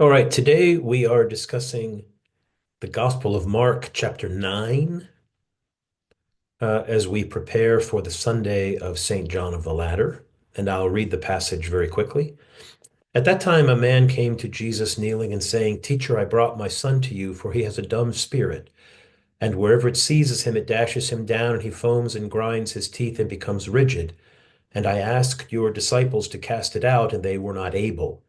All right, today we are discussing the Gospel of Mark, chapter 9, as we prepare for the Sunday of St. John of the Ladder. And I'll read the passage very quickly. At that time, a man came to Jesus kneeling and saying, Teacher, I brought my son to you, for he has a dumb spirit. And wherever it seizes him, it dashes him down, and he foams and grinds his teeth and becomes rigid. And I asked your disciples to cast it out, and they were not able.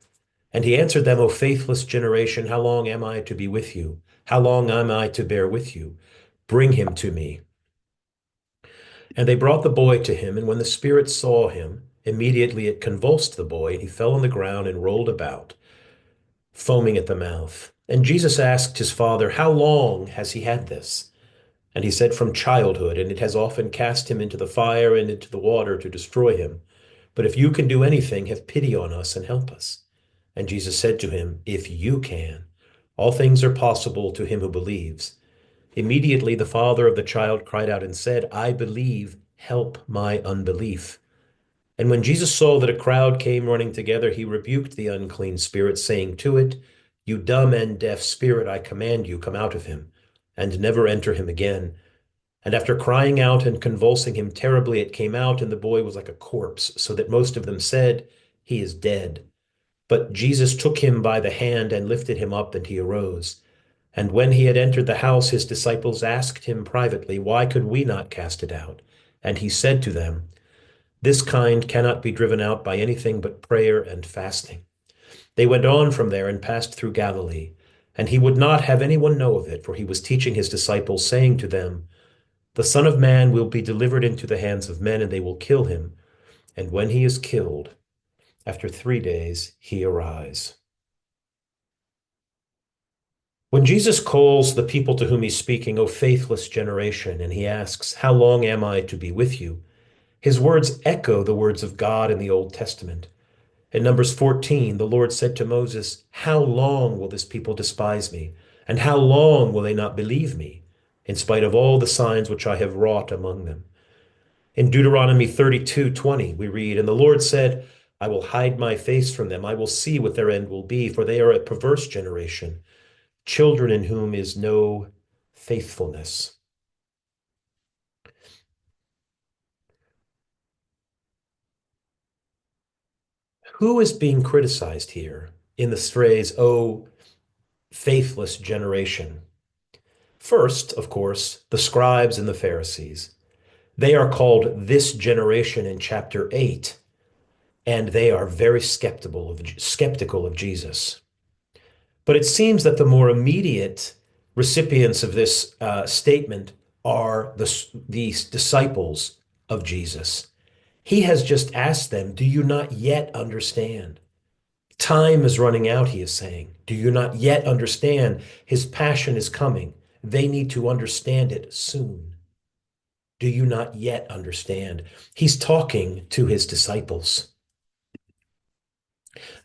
And he answered them, O faithless generation, how long am I to be with you? How long am I to bear with you? Bring him to me. And they brought the boy to him, and when the spirit saw him, immediately it convulsed the boy, and he fell on the ground and rolled about, foaming at the mouth. And Jesus asked his father, How long has he had this? And he said, From childhood, and it has often cast him into the fire and into the water to destroy him. But if you can do anything, have pity on us and help us. And Jesus said to him, If you can, all things are possible to him who believes. Immediately the father of the child cried out and said, I believe, help my unbelief. And when Jesus saw that a crowd came running together, he rebuked the unclean spirit, saying to it, You dumb and deaf spirit, I command you, come out of him, and never enter him again. And after crying out and convulsing him terribly, it came out, and the boy was like a corpse, so that most of them said, He is dead. But Jesus took him by the hand and lifted him up, and he arose. And when he had entered the house, his disciples asked him privately, Why could we not cast it out? And he said to them, This kind cannot be driven out by anything but prayer and fasting. They went on from there and passed through Galilee. And he would not have anyone know of it, for he was teaching his disciples, saying to them, The Son of Man will be delivered into the hands of men, and they will kill him. And when he is killed, after 3 days, he arise. When Jesus calls the people to whom he's speaking, O faithless generation, and he asks, How long am I to be with you? His words echo the words of God in the Old Testament. In Numbers 14, the Lord said to Moses, How long will this people despise me? And how long will they not believe me, in spite of all the signs which I have wrought among them? In Deuteronomy 32:20, we read, And the Lord said, I will hide my face from them. I will see what their end will be, for they are a perverse generation, children in whom is no faithfulness. Who is being criticized here in this phrase, oh, faithless generation? First, of course, the scribes and the Pharisees. They are called this generation in chapter 8, and they are very skeptical of Jesus. But it seems that the more immediate recipients of this statement are these disciples of Jesus. He has just asked them, Do you not yet understand? Time is running out, he is saying. Do you not yet understand? His passion is coming. They need to understand it soon. Do you not yet understand? He's talking to his disciples.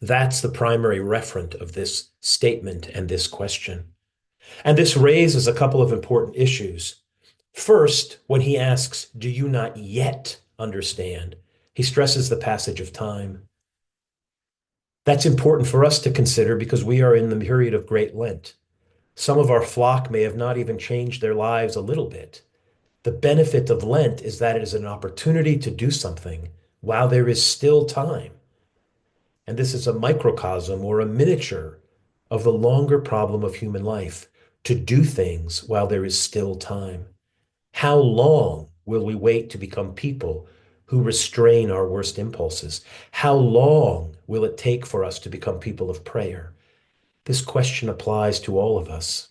That's the primary referent of this statement and this question. And this raises a couple of important issues. First, when he asks, Do you not yet understand? He stresses the passage of time. That's important for us to consider because we are in the period of Great Lent. Some of our flock may have not even changed their lives a little bit. The benefit of Lent is that it is an opportunity to do something while there is still time. And this is a microcosm or a miniature of the longer problem of human life, to do things while there is still time. How long will we wait to become people who restrain our worst impulses? How long will it take for us to become people of prayer? This question applies to all of us.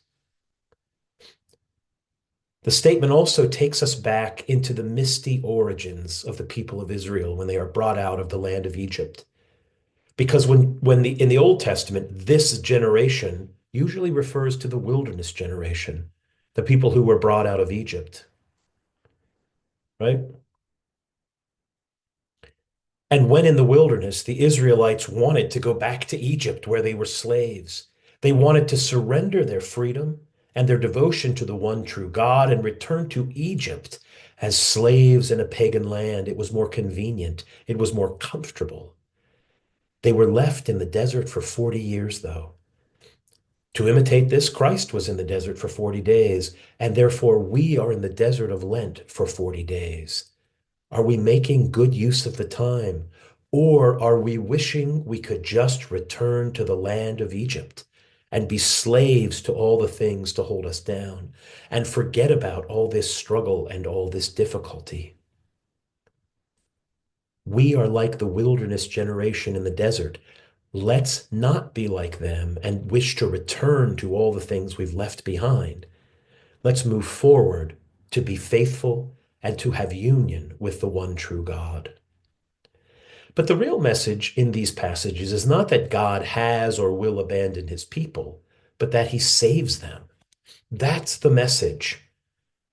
The statement also takes us back into the misty origins of the people of Israel when they are brought out of the land of Egypt. Because in the Old Testament, this generation usually refers to the wilderness generation, the people who were brought out of Egypt, right? And when in the wilderness, the Israelites wanted to go back to Egypt where they were slaves. They wanted to surrender their freedom and their devotion to the one true God and return to Egypt as slaves in a pagan land. It was more convenient. It was more comfortable. They were left in the desert for 40 years, though. To imitate this, Christ was in the desert for 40 days, and therefore we are in the desert of Lent for 40 days. Are we making good use of the time? Or are we wishing we could just return to the land of Egypt and be slaves to all the things to hold us down and forget about all this struggle and all this difficulty? We are like the wilderness generation in the desert. Let's not be like them and wish to return to all the things we've left behind. Let's move forward to be faithful and to have union with the one true God. But the real message in these passages is not that God has or will abandon his people, but that he saves them. That's the message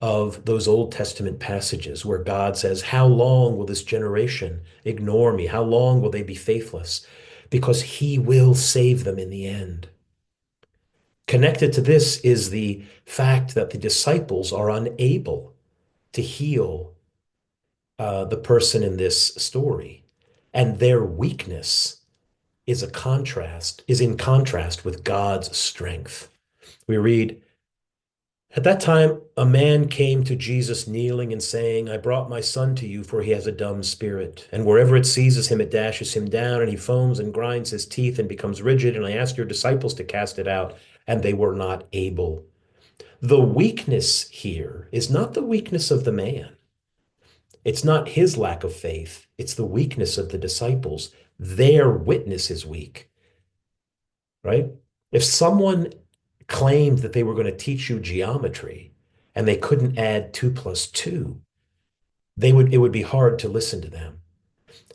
of those Old Testament passages where God says, how long will this generation ignore me? How long will they be faithless? Because he will save them in the end. Connected to this is the fact that the disciples are unable to heal the person in this story, and their weakness is in contrast with God's strength. We read, at that time, a man came to Jesus kneeling and saying, I brought my son to you, for he has a dumb spirit. And wherever it seizes him, it dashes him down, and he foams and grinds his teeth and becomes rigid. And I asked your disciples to cast it out, and they were not able. The weakness here is not the weakness of the man. It's not his lack of faith. It's the weakness of the disciples. Their witness is weak, right? If someone claimed that they were going to teach you geometry and they couldn't add 2 plus 2, it would be hard to listen to them.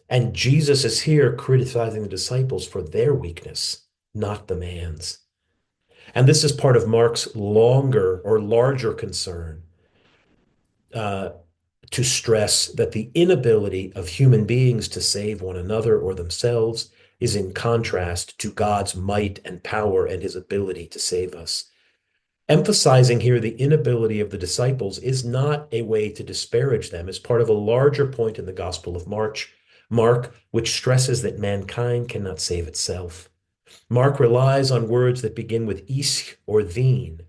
And Jesus is here criticizing the disciples for their weakness, not the man's. And this is part of Mark's longer or larger concern uh, to stress that the inability of human beings to save one another or themselves is in contrast to God's might and power and his ability to save us. Emphasizing here the inability of the disciples is not a way to disparage them. It's part of a larger point in the Gospel of Mark, which stresses that mankind cannot save itself. Mark relies on words that begin with isch or thine,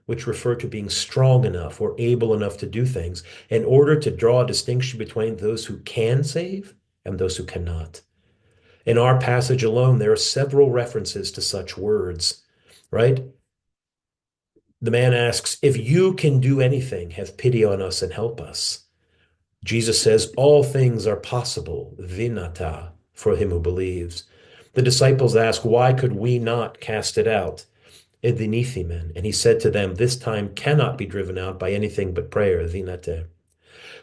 which refer to being strong enough or able enough to do things, in order to draw a distinction between those who can save and those who cannot. In our passage alone, there are several references to such words, right? The man asks, if you can do anything, have pity on us and help us. Jesus says, all things are possible, vinata, for him who believes. The disciples ask, why could we not cast it out? Edinithimen. And he said to them, this time cannot be driven out by anything but prayer, vinate.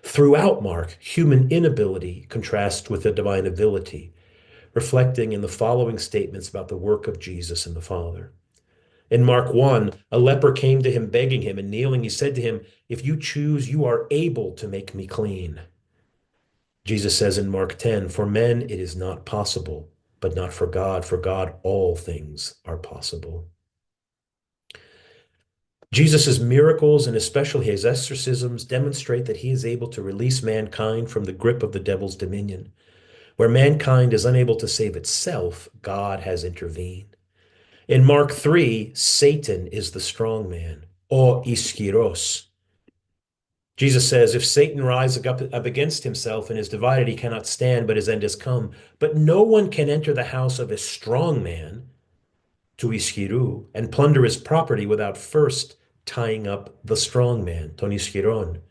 Throughout Mark, human inability contrasts with the divine ability, reflecting in the following statements about the work of Jesus and the Father. In Mark 1, a leper came to him begging him, and kneeling, he said to him, if you choose, you are able to make me clean. Jesus says in Mark 10, for men it is not possible, but not for God. For God, all things are possible. Jesus' miracles, and especially his exorcisms, demonstrate that he is able to release mankind from the grip of the devil's dominion. Where mankind is unable to save itself, God has intervened. In Mark 3, Satan is the strong man, o ischyros. Jesus says, if Satan rises up against himself and is divided, he cannot stand, but his end is come. But no one can enter the house of a strong man, to ischiru, and plunder his property without first tying up the strong man, ton ischiron.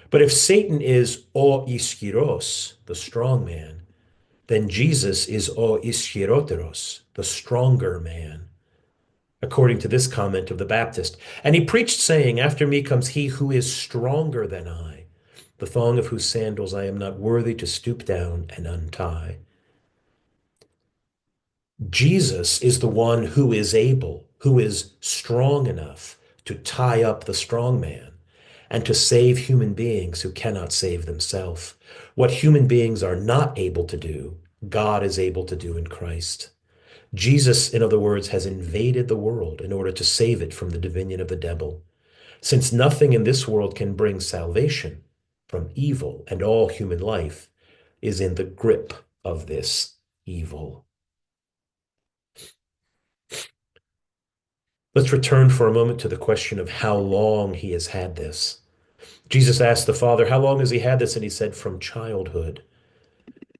But if Satan is o ischiros, the strong man, then Jesus is o ischiroteros, the stronger man, according to this comment of the Baptist. And he preached, saying, after me comes he who is stronger than I, the thong of whose sandals I am not worthy to stoop down and untie. Jesus is the one who is able, who is strong enough to tie up the strong man and to save human beings who cannot save themselves. What human beings are not able to do, God is able to do in Christ. Jesus, in other words, has invaded the world in order to save it from the dominion of the devil. Since nothing in this world can bring salvation from evil, and all human life is in the grip of this evil. Let's return for a moment to the question of how long he has had this. Jesus asked the Father, "How long has he had this?" And he said, "From childhood."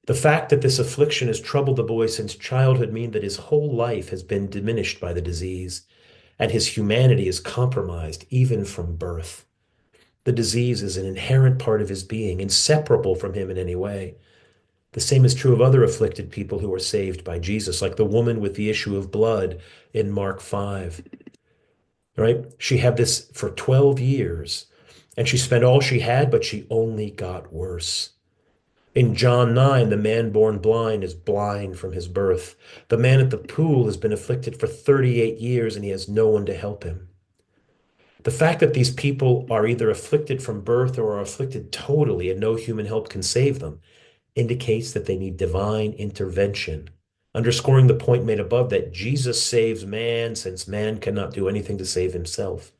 The fact that this affliction has troubled the boy since childhood means that his whole life has been diminished by the disease, and his humanity is compromised even from birth. The disease is an inherent part of his being, inseparable from him in any way. The same is true of other afflicted people who are saved by Jesus, like the woman with the issue of blood in Mark 5, right? She had this for 12 years, and she spent all she had, but she only got worse. In John 9, the man born blind is blind from his birth. The man at the pool has been afflicted for 38 years, and he has no one to help him. The fact that these people are either afflicted from birth or are afflicted totally and no human help can save them indicates that they need divine intervention, underscoring the point made above that Jesus saves man since man cannot do anything to save himself.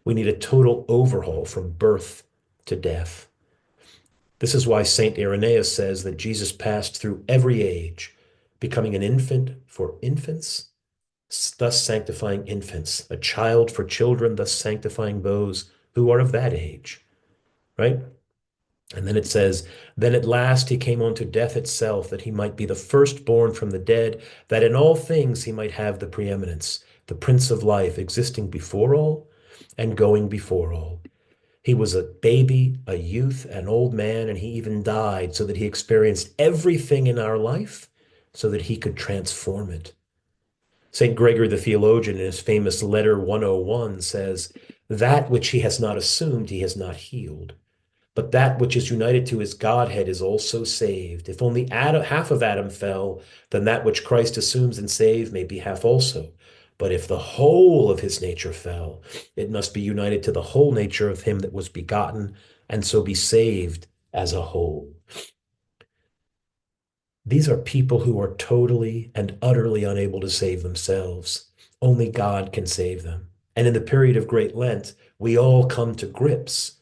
We need a total overhaul from birth to death. This is why St. Irenaeus says that Jesus passed through every age, becoming an infant for infants, thus sanctifying infants, a child for children, thus sanctifying those who are of that age, right? And then it says, "Then at last he came unto death itself, that he might be the firstborn from the dead, that in all things he might have the preeminence, the Prince of life, existing before all and going before all. He was a baby, a youth, an old man, and he even died so that he experienced everything in our life so that he could transform it." St. Gregory the theologian, in his famous letter 101, says, "That which he has not assumed, he has not healed. But that which is united to his Godhead is also saved. If only Adam, half of Adam fell, then that which Christ assumes and saves may be half also. But if the whole of his nature fell, it must be united to the whole nature of him that was begotten, and so be saved as a whole." These are people who are totally and utterly unable to save themselves. Only God can save them. And in the period of Great Lent, we all come to grips.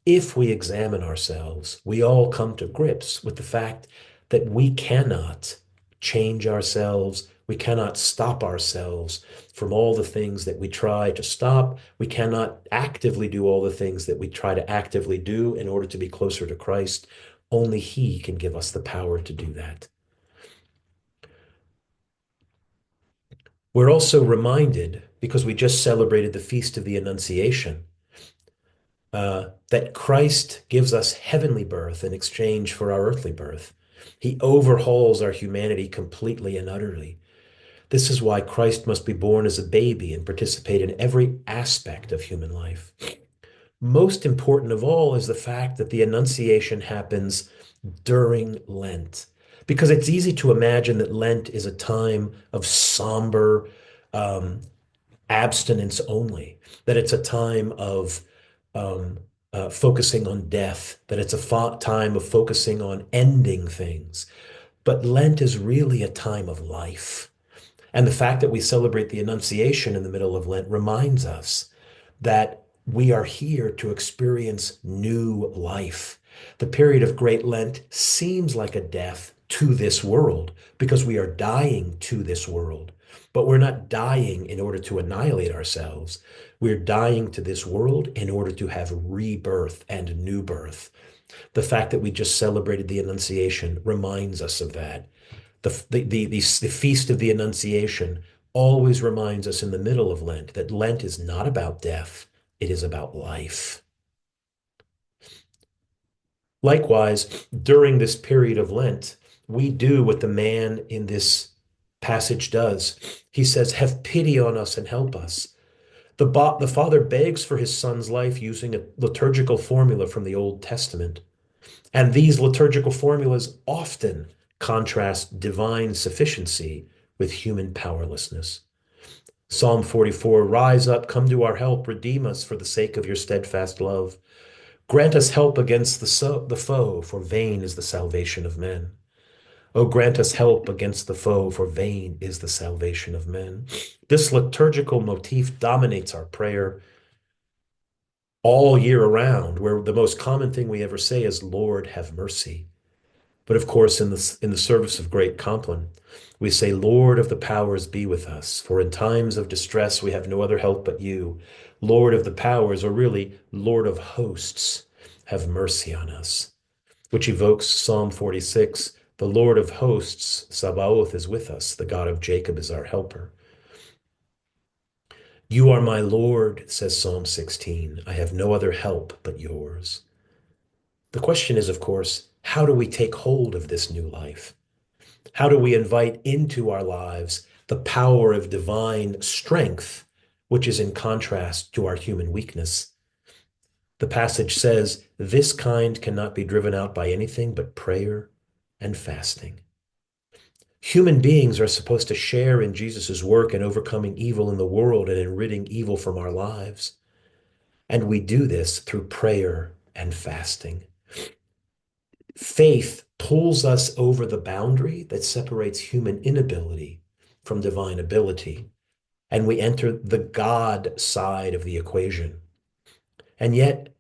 If we examine ourselves, we all come to grips with the fact that we cannot change ourselves. We cannot stop ourselves from all the things that we try to stop. We cannot actively do all the things that we try to actively do in order to be closer to Christ. Only He can give us the power to do that. We're also reminded, because we just celebrated the Feast of the Annunciation, that Christ gives us heavenly birth in exchange for our earthly birth. He overhauls our humanity completely and utterly. This is why Christ must be born as a baby and participate in every aspect of human life. Most important of all is the fact that the Annunciation happens during Lent, because it's easy to imagine that Lent is a time of somber abstinence only, that it's a time of um, focusing on death, that it's a time of focusing on ending things. But Lent is really a time of life. And the fact that we celebrate the Annunciation in the middle of Lent reminds us that we are here to experience new life. The period of Great Lent seems like a death to this world because we are dying to this world. But we're not dying in order to annihilate ourselves. We're dying to this world in order to have rebirth and new birth. The fact that we just celebrated the Annunciation reminds us of that. The Feast of the Annunciation always reminds us in the middle of Lent that Lent is not about death, it is about life. Likewise, during this period of Lent, we do what the man in this passage does. He says, "Have pity on us and help us." The father begs for his son's life using a liturgical formula from the Old Testament. And these liturgical formulas often contrast divine sufficiency with human powerlessness. Psalm 44, "Rise up, come to our help, redeem us for the sake of your steadfast love. Grant us help against the foe, for vain is the salvation of men." Oh, grant us help against the foe, for vain is the salvation of men. This liturgical motif dominates our prayer all year around, where the most common thing we ever say is, "Lord, have mercy." But of course, in the service of great Compline, we say, Lord of the powers, be with us, for in times of distress we have no other help but you. Lord of the powers, or really, Lord of hosts, have mercy on us, which evokes Psalm 46. The Lord of hosts, Sabaoth, is with us. The God of Jacob is our helper. You are my Lord, says Psalm 16. I have no other help but yours. The question is, of course, how do we take hold of this new life? How do we invite into our lives the power of divine strength, which is in contrast to our human weakness? The passage says, this kind cannot be driven out by anything but prayer and fasting. Human beings are supposed to share in Jesus' work in overcoming evil in the world and in ridding evil from our lives. And we do this through prayer and fasting. Faith pulls us over the boundary that separates human inability from divine ability, and we enter the God side of the equation. And yet,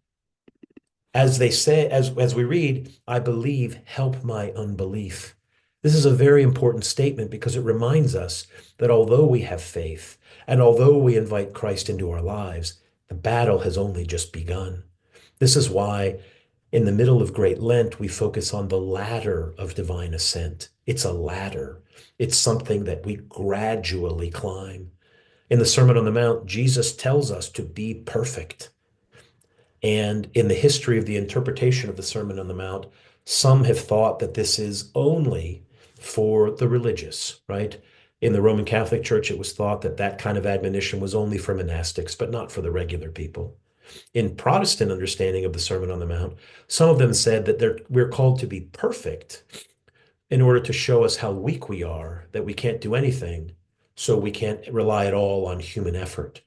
as they say, as we read, I believe, help my unbelief. This is a very important statement because it reminds us that although we have faith and although we invite Christ into our lives, the battle has only just begun. This is why in the middle of Great Lent, we focus on the ladder of divine ascent. It's a ladder. It's something that we gradually climb. In the Sermon on the Mount, Jesus tells us to be perfect. And in the history of the interpretation of the Sermon on the Mount, some have thought that this is only for the religious, right? In the Roman Catholic Church, it was thought that that kind of admonition was only for monastics, but not for the regular people. In Protestant understanding of the Sermon on the Mount, some of them said that we're called to be perfect in order to show us how weak we are, that we can't do anything, so we can't rely at all on human effort.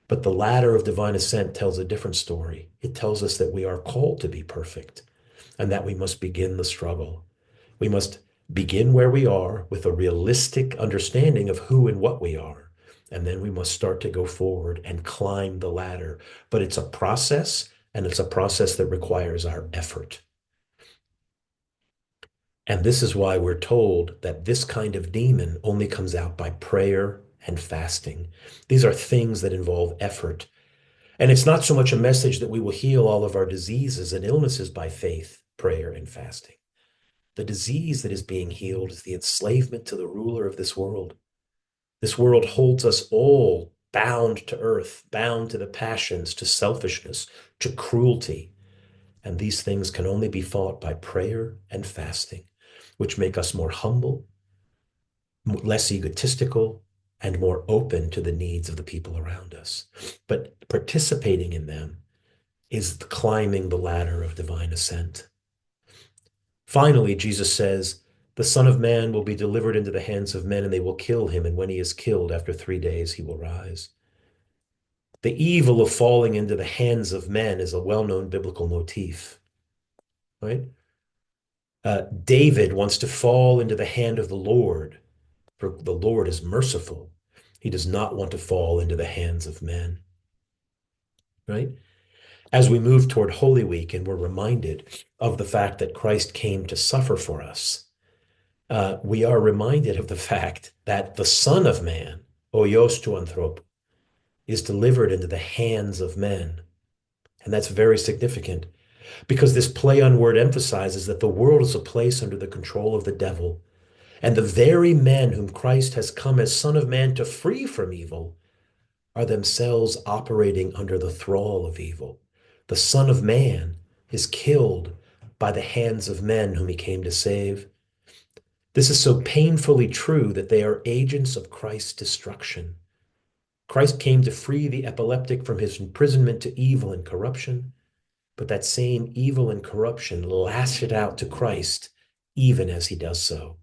But the ladder of divine ascent tells a different story. It tells us that we are called to be perfect and that we must begin the struggle. We must begin where we are with a realistic understanding of who and what we are. And then we must start to go forward and climb the ladder. But it's a process, and it's a process that requires our effort. And this is why we're told that this kind of demon only comes out by prayer and fasting. These are things that involve effort. And it's not so much a message that we will heal all of our diseases and illnesses by faith, prayer, and fasting. The disease that is being healed is the enslavement to the ruler of this world. This world holds us all bound to earth, bound to the passions, to selfishness, to cruelty. And these things can only be fought by prayer and fasting, which make us more humble, less egotistical, and more open to the needs of the people around us. But participating in them is climbing the ladder of divine ascent. Finally, Jesus says, the Son of Man will be delivered into the hands of men, and they will kill him. And when he is killed, after 3 days, he will rise. The evil of falling into the hands of men is a well-known biblical motif, right? David wants to fall into the hand of the Lord, for the Lord is merciful. He does not want to fall into the hands of men, right? As we move toward Holy Week and we're reminded of the fact that Christ came to suffer for us, we are reminded of the fact that the Son of Man, Hoios tou anthropou, is delivered into the hands of men. And that's very significant because this play on word emphasizes that the world is a place under the control of the devil. And the very men whom Christ has come as Son of Man to free from evil are themselves operating under the thrall of evil. The Son of Man is killed by the hands of men whom he came to save. This is so painfully true that they are agents of Christ's destruction. Christ came to free the epileptic from his imprisonment to evil and corruption, but that same evil and corruption lashed it out to Christ even as he does so.